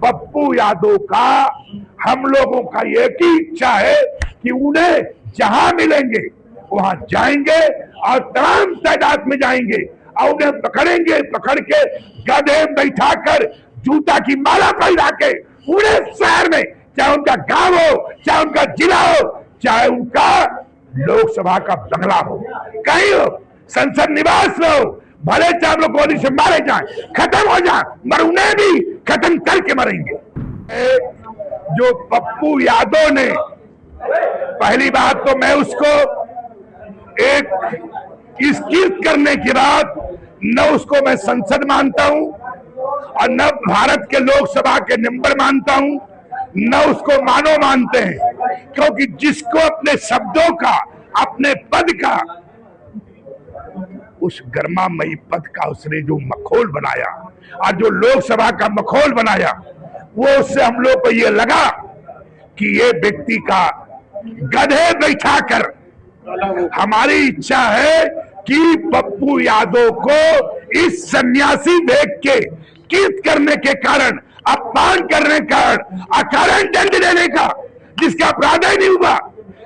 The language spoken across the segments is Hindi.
पप्पू यादव का हम लोगों का एक ही इच्छा है कि उन्हें जहां मिलेंगे वहां जाएंगे और तमाम तादाद में जाएंगे और उन्हें पकड़ेंगे, पकड़ के गधे बैठाकर जूता की माला पहना के पूरे शहर में, चाहे उनका गांव हो, चाहे उनका जिला हो, चाहे उनका लोकसभा का बंगला हो, कहीं हो, संसद निवास में हो, भले चाहे लोग गोली से मारे जाएं, खत्म हो जाए, मगर उन्हें भी खत्म करके मरेंगे। जो पप्पू यादव ने, पहली बात तो मैं उसको एक इसकीर्त करने की बात न उसको मैं संसद मानता हूं और न भारत के लोकसभा के मेंबर मानता हूं, न उसको मानो मानते हैं, क्योंकि जिसको अपने शब्दों का, अपने पद का, उस गर्मामयी पद का उसने जो मखौल बनाया और जो लोकसभा का मखौल बनाया, वो उससे हम लोग को ये लगा कि ये व्यक्ति का गधे बैठाकर, हमारी इच्छा है कि पप्पू यादव को इस सन्यासी देख के कीर्त करने के कारण, अपमान करने के कारण अकारण दंड देने का, जिसका अपराध ही नहीं हुआ,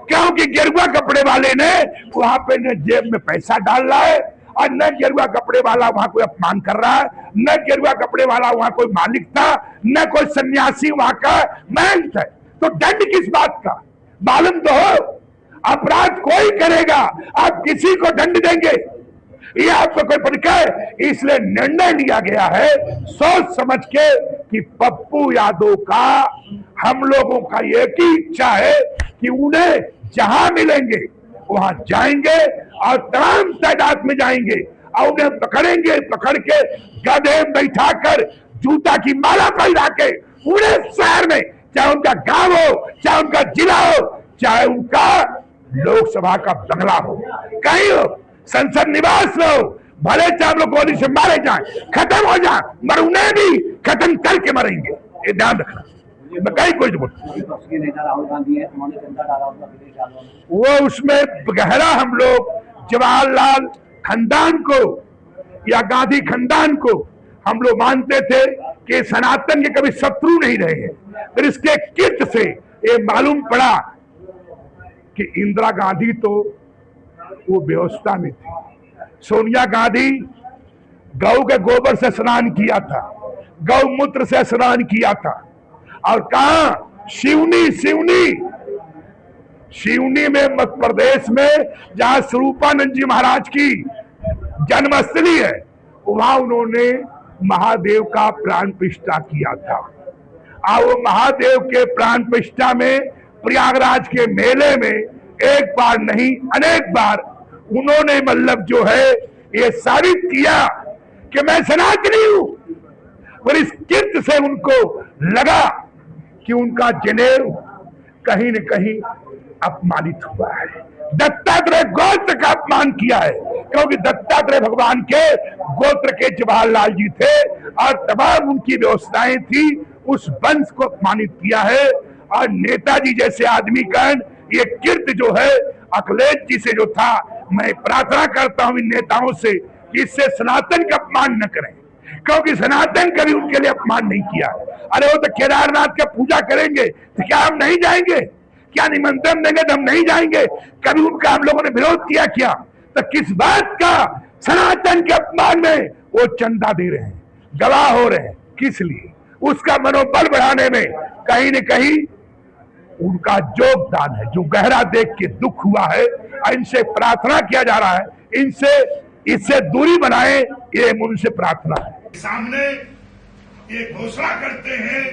क्योंकि गेरुआ कपड़े वाले ने वहां पे न जेब में पैसा डाल रहा है और न गेरुआ कपड़े वाला वहां कोई अपमान कर रहा है, न गेरुआ कपड़े वाला वहां कोई मालिक था, न कोई सन्यासी वहां का महंत है। तो दंड किस बात का मालूम तो हो। अपराध कोई करेगा, आप किसी को दंड देंगे, ये आपको कोई पता है। इसलिए निर्णय लिया गया है सोच समझ के कि पप्पू यादव का हम लोगों का एक ही इच्छा है कि उन्हें जहां मिलेंगे वहां जाएंगे और तमाम तादाद में जाएंगे और उन्हें पकड़ेंगे, पकड़ के गधे बैठाकर जूता की माला पहना के पूरे शहर में, चाहे उनका गांव हो, चाहे उनका जिला हो, चाहे उनका लोकसभा का बंगला हो, कहीं हो, संसद निवास में हो, भले चाहे लोग गोली से मारे जाएं, खत्म हो जाए, मगर उन्हें भी खत्म करके मरेंगे। ये ध्यान रखना। कहीं कोई वो उसमें गहरा हम लोग जवाहरलाल खानदान को या गांधी खानदान को हम लोग मानते थे कि सनातन के कभी शत्रु नहीं रहे हैं। फिर इसके कीर्त से ये मालूम पड़ा कि इंदिरा गांधी तो वो व्यवस्था में थी, सोनिया गांधी गौ के गोबर से स्नान किया था, गौमूत्र से स्नान किया था, और कहा शिवनी में मध्य प्रदेश में जहां स्वरूपानंद जी महाराज की जन्मस्थली है, वहां उन्होंने महादेव का प्राण प्रतिष्ठा किया था। और वो महादेव के प्राण प्रतिष्ठा में प्रयागराज के मेले में एक बार नहीं अनेक बार उन्होंने मतलब जो है ये साबित किया कि मैं सनातनी हूं। और इस कीर्त से उनको लगा कि उनका जनेऊ कहीं न कहीं अपमानित हुआ है। दत्तात्रेय गोत्र का अपमान किया है, क्योंकि दत्तात्रेय भगवान के गोत्र के जवाहरलाल जी थे और तमाम उनकी व्यवस्थाएं थी, उस वंश को अपमानित किया है। और नेताजी जैसे आदमी का ये कीर्त जो है अखिलेश जी से जो था, मैं प्रार्थना करता हूं इन नेताओं से कि इससे सनातन का अपमान न करें, क्योंकि सनातन कभी उनके लिए अपमान नहीं किया। अरे वो तो केदारनाथ का पूजा करेंगे तो क्या हम नहीं जाएंगे? क्या निमंत्रण देंगे तो हम नहीं जाएंगे? कभी उनका हम लोगों ने विरोध किया क्या? तो किस बात का सनातन के अपमान में वो चंदा दे रहे हैं, गवाह हो रहे हैं, किस लिए? उसका मनोबल बढ़ाने में कहीं न कहीं उनका योगदान है, जो गहरा देख के दुख हुआ है। इनसे प्रार्थना किया जा रहा है, इससे दूरी बनाए, ये उनसे प्रार्थना है। सामने ये घोषणा करते हैं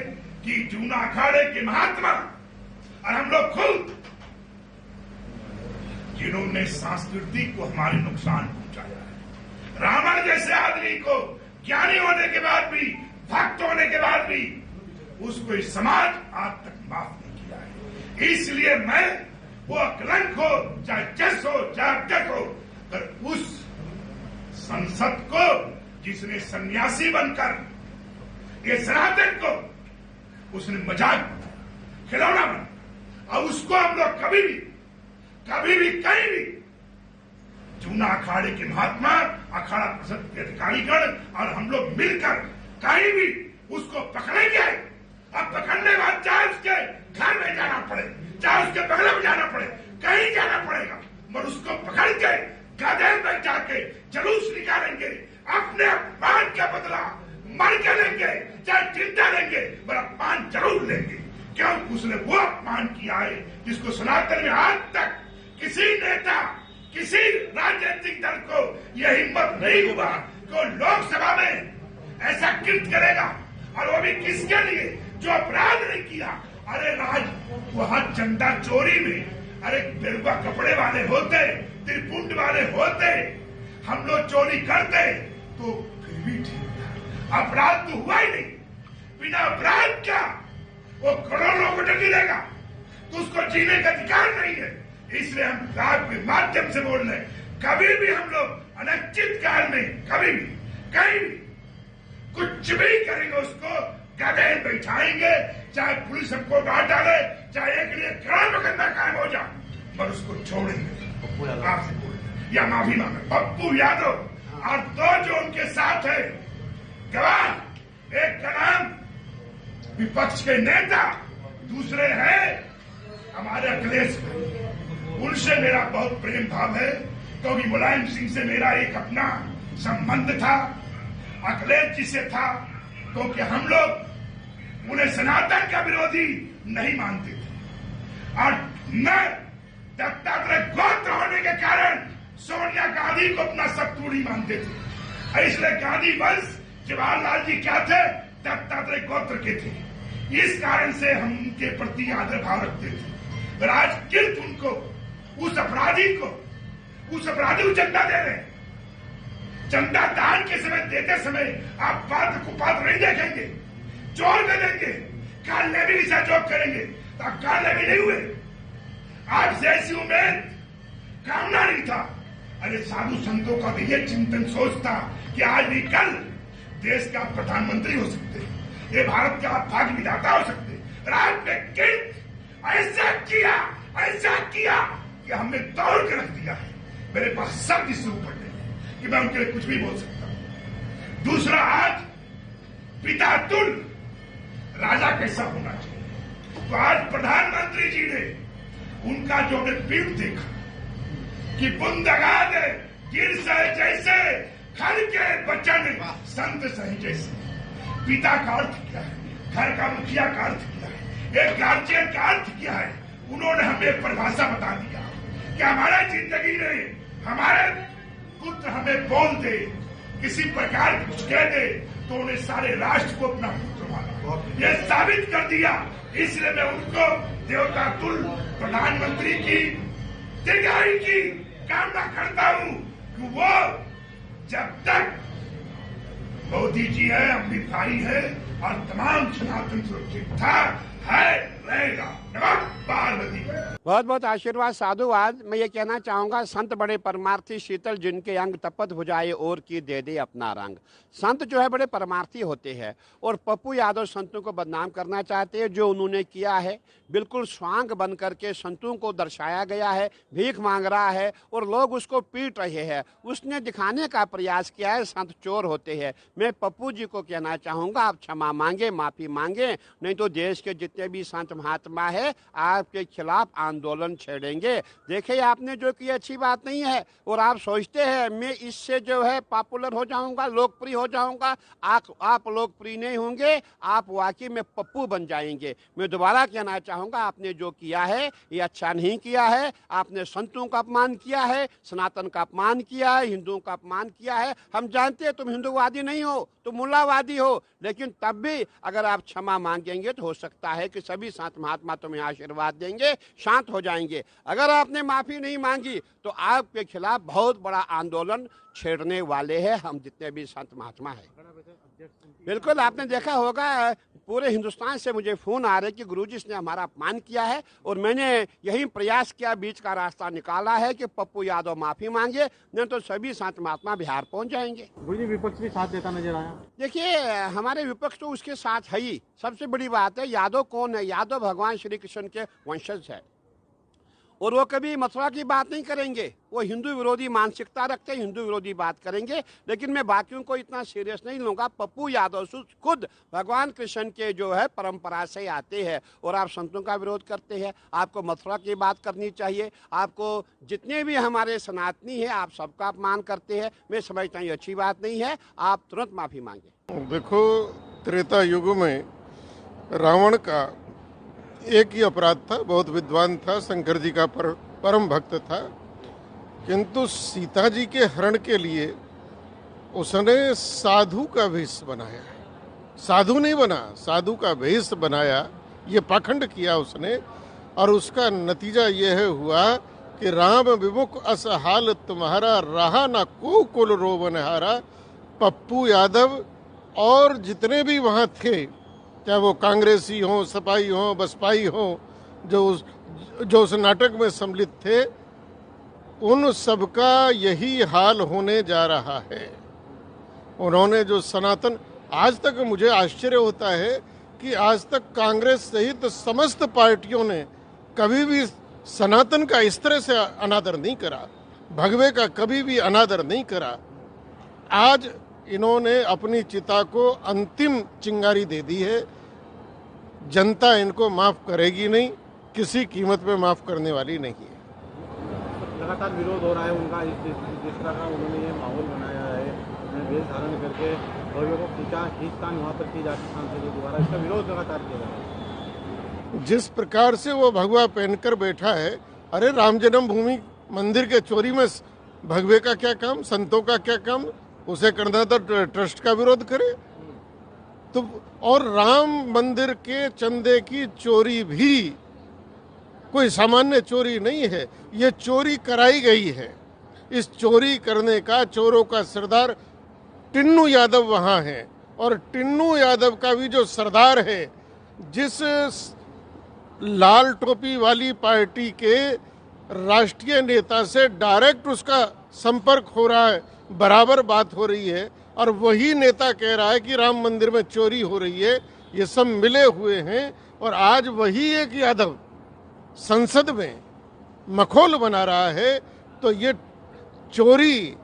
कि जूना अखाड़े के महात्मा और हम लोग खुद जिन्होंने संस्कृति को हमारे नुकसान पहुंचाया है, रावण जैसे आदमी को ज्ञानी होने के बाद भी, भक्त होने के बाद भी उसको इस समाज आज तक माफ नहीं किया है। इसलिए मैं वो कलंक हो, चाहे जस हो, चाहे अध्यक्ष हो, पर उस संसद को जिसने सन्यासी बनकर ये सनातन को उसने मजाक बनाया, खिलौना बनाया, और उसको हम लोग कभी भी कहीं भी जूना अखाड़े के महात्मा, अखाड़ा परिषद के अधिकारीगण और हम लोग मिलकर कहीं भी उसको पकड़ेंगे जरूर लेंगे, क्योंकि उसने वो अपमान किया है जिसको सनातन में आज तक किसी नेता, किसी राजनीतिक दल को यह हिम्मत नहीं हुआ कि वो लोकसभा में ऐसा कृत्य करेगा, और वो भी किसके लिए जो अपराध नहीं किया। अरे वहां चंदा चोरी में, अरे बेरुआ कपड़े वाले होते, त्रिपुंड वाले होते, हम लोग चोरी करते तो फिर भी ठीक था। अपराध तो हुआ ही नहीं, बिना अपराध का वो करोड़ों को डटी देगा, तो उसको जीने का अधिकार नहीं है। इसलिए हम राग के माध्यम से बोल रहे, कभी भी हम लोग अनिश्चित काल में कभी भी कहीं भी कुछ भी करेंगे, उसको गधे बैठाएंगे, चाहे पुलिस हमको डांट डाले, चाहे एक लिए क्राइम मुकदमा कायम हो जाए, पर उसको छोड़ेंगे। आपसे बोल या माफी मांगे पप्पू यादव और दो जो उनके साथ है गवाह, एक का नाम विपक्ष के नेता, दूसरे हैं हमारे अखिलेश भाई। उनसे मेरा बहुत प्रेम भाव है, क्योंकि मुलायम सिंह से मेरा एक अपना संबंध था, अखिलेश जी से था, क्योंकि हम लोग उन्हें सनातन का विरोधी नहीं मानते थे, और न दत्तात्रेय गोत्र होने के कारण सोनिया गांधी को अपना शत्रुड़ी मानते थे। इसलिए गांधी वंश, जवाहरलाल जी क्या थे, दत्तात्रेय गोत्र के थे। इस कारण से हम उनके प्रति आदर भाव रखते थे। राजकीय उनको, उस अपराधी को चंदा दे रहे, चंदा दान के समय देते समय आप पात्र कुपात्र नहीं देखेंगे, चोर कर देंगे, कालनेमी के साथ जॉब करेंगे, तो आप कालनेमी नहीं हुए। आप जैसी उम्मीद कामना नहीं था। अरे साधु संतों का भी ये चिंतन सोचता कि आज भी कल देश का प्रधानमंत्री हो सकते, ये भारत का भाग्य विधाता हो सकते। राज ने किंतु ऐसा किया कि हमने तोड़ के रख दिया है। मेरे पास शब्द इससे ऊपर नहीं कि मैं उनके लिए कुछ भी बोल सकता हूं। दूसरा, आज पिता तुल राजा कैसा होना चाहिए, तो आज प्रधानमंत्री जी ने उनका जो पीठ देखा कि बुंदगाद गिर सहे जैसे, घर के बचन संत सही जैसे। पिता का अर्थ क्या है, घर का मुखिया का अर्थ क्या है, एक गार्जियन का अर्थ क्या है, उन्होंने हमें परिभाषा बता दिया कि हमारा जिंदगी में हमारे पुत्र हमें बोल दे, किसी प्रकार कुछ कह दे, तो उन्हें सारे राष्ट्र को अपना पुत्र माना, ये साबित कर दिया। इसलिए मैं उनको देवता तुल प्रधानमंत्री की दीर्घायु की कामना करता हूं कि वो जब तक मोदी जी है, अमित भाई है, और तमाम सनातन सुरक्षित था, है, रहेगा। नमः पार्वती। बहुत बहुत आशीर्वाद साधुवाद। मैं ये कहना चाहूंगा, संत बड़े परमार्थी, शीतल जिनके अंग तपत भुजाए और की दे दे अपना रंग। संत जो है बड़े परमार्थी होते हैं, और पप्पू यादव संतों को बदनाम करना चाहते हैं। जो उन्होंने किया है, बिल्कुल स्वांग बन करके संतों को दर्शाया गया है, भीख मांग रहा है और लोग उसको पीट रहे हैं। उसने दिखाने का प्रयास किया है संत चोर होते हैं। मैं पप्पू जी को कहना चाहूंगा, आप क्षमा मांगे, माफी मांगे, नहीं तो देश के जितने भी संत महात्मा है आपके खिलाफ आंदोलन छेड़ेंगे। देखिए, आपने जो किया अच्छी बात नहीं है, और आप सोचते हैं मैं इससे जो है पॉपुलर हो जाऊंगा, लोकप्रिय हो जाऊंगा। आप लोकप्रिय नहीं होंगे, आप वाकई में पप्पू बन जाएंगे। मैं दोबारा कहना चाहूंगा, आपने जो किया है ये अच्छा नहीं किया है। आपने संतों का अपमान किया है, सनातन का अपमान किया है, हिंदुओं का अपमान किया है। हम जानते हैं तुम हिंदूवादी नहीं हो, तुम मुल्लावादी हो, लेकिन तब भी अगर आप क्षमा मांगेंगे तो हो सकता है कि सभी संत महात्मा तुम्हें आशीर्वाद देंगे, शांत हो जाएंगे। अगर आपने माफी नहीं मांगी तो आपके खिलाफ बहुत बड़ा आंदोलन छेड़ने वाले हैं हम जितने भी संत महात्मा हैं। बिल्कुल, आपने देखा होगा पूरे हिंदुस्तान से मुझे फोन आ रहे कि गुरुजी ने हमारा अपमान किया है, और मैंने यही प्रयास किया, बीच का रास्ता निकाला है कि पप्पू यादव माफी मांगे, नहीं तो सभी संत महात्मा बिहार पहुंच जाएंगे। गुरुजी, विपक्ष भी साथ देता नजर आया। देखिए, हमारे विपक्ष तो उसके साथ है ही। सबसे बड़ी बात है, यादव कौन है? यादव भगवान श्री कृष्ण के वंशज है, और वो कभी मथुरा की बात नहीं करेंगे। वो हिंदू विरोधी मानसिकता रखते हैं, हिंदू विरोधी बात करेंगे। लेकिन मैं बाकियों को इतना सीरियस नहीं लूंगा। पप्पू यादव खुद भगवान कृष्ण के जो है परंपरा से आते हैं, और आप संतों का विरोध करते हैं। आपको मथुरा की बात करनी चाहिए। आपको जितने भी हमारे सनातनी हैं, आप सबका अपमान करते हैं। मैं समझता हूँ ये अच्छी बात नहीं है। आप तुरंत माफी मांगे। देखो, त्रेता युग में रावण का एक ही अपराध था, बहुत विद्वान था, शंकर जी का परम भक्त था, किंतु सीता जी के हरण के लिए उसने साधु का वेश बनाया। साधु नहीं बना, साधु का वेश बनाया, ये पाखंड किया उसने। और उसका नतीजा यह हुआ कि राम विमुख असहाल तुम्हारा, रहा ना को कुल रोवनहारा। पप्पू यादव और जितने भी वहाँ थे, चाहे वो कांग्रेसी हों, सपाई हों, बसपाई हों, जो उस नाटक में सम्मिलित थे, उन सबका यही हाल होने जा रहा है। उन्होंने जो सनातन, आज तक मुझे आश्चर्य होता है कि आज तक कांग्रेस सहित समस्त पार्टियों ने कभी भी सनातन का इस तरह से अनादर नहीं करा, भगवे का कभी भी अनादर नहीं करा। आज इन्होंने अपनी चिता को अंतिम चिंगारी दे दी है। जनता इनको माफ करेगी नहीं, किसी कीमत पे माफ करने वाली नहीं है। लगातार विरोध हो रहा है उनका, जिस तरह का उन्होंने ये माहौल बनाया है, वेश धारण करके भव्य को खींचतान वहाँ पर की जाती सांसदों द्वारा, इसका विरोध लगातार किया जा रहा है। जिस प्रकार से वो भगवा पहनकर बैठा है, अरे राम जन्मभूमि मंदिर के चोरी में भगवे का क्या काम, संतों का क्या काम? उसे करना तो ट्रस्ट का विरोध करे। तो और राम मंदिर के चंदे की चोरी भी कोई सामान्य चोरी नहीं है, ये चोरी कराई गई है। इस चोरी करने का, चोरों का सरदार टिन्नू यादव वहाँ है, और टिन्नू यादव का भी जो सरदार है, जिस लाल टोपी वाली पार्टी के राष्ट्रीय नेता से डायरेक्ट उसका संपर्क हो रहा है, बराबर बात हो रही है, और वही नेता कह रहा है कि राम मंदिर में चोरी हो रही है। ये सब मिले हुए हैं, और आज वही एक यादव संसद में मखौल बना रहा है। तो ये चोरी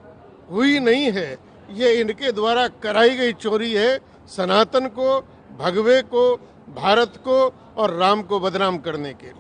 हुई नहीं है, ये इनके द्वारा कराई गई चोरी है, सनातन को, भगवे को, भारत को और राम को बदनाम करने के लिए।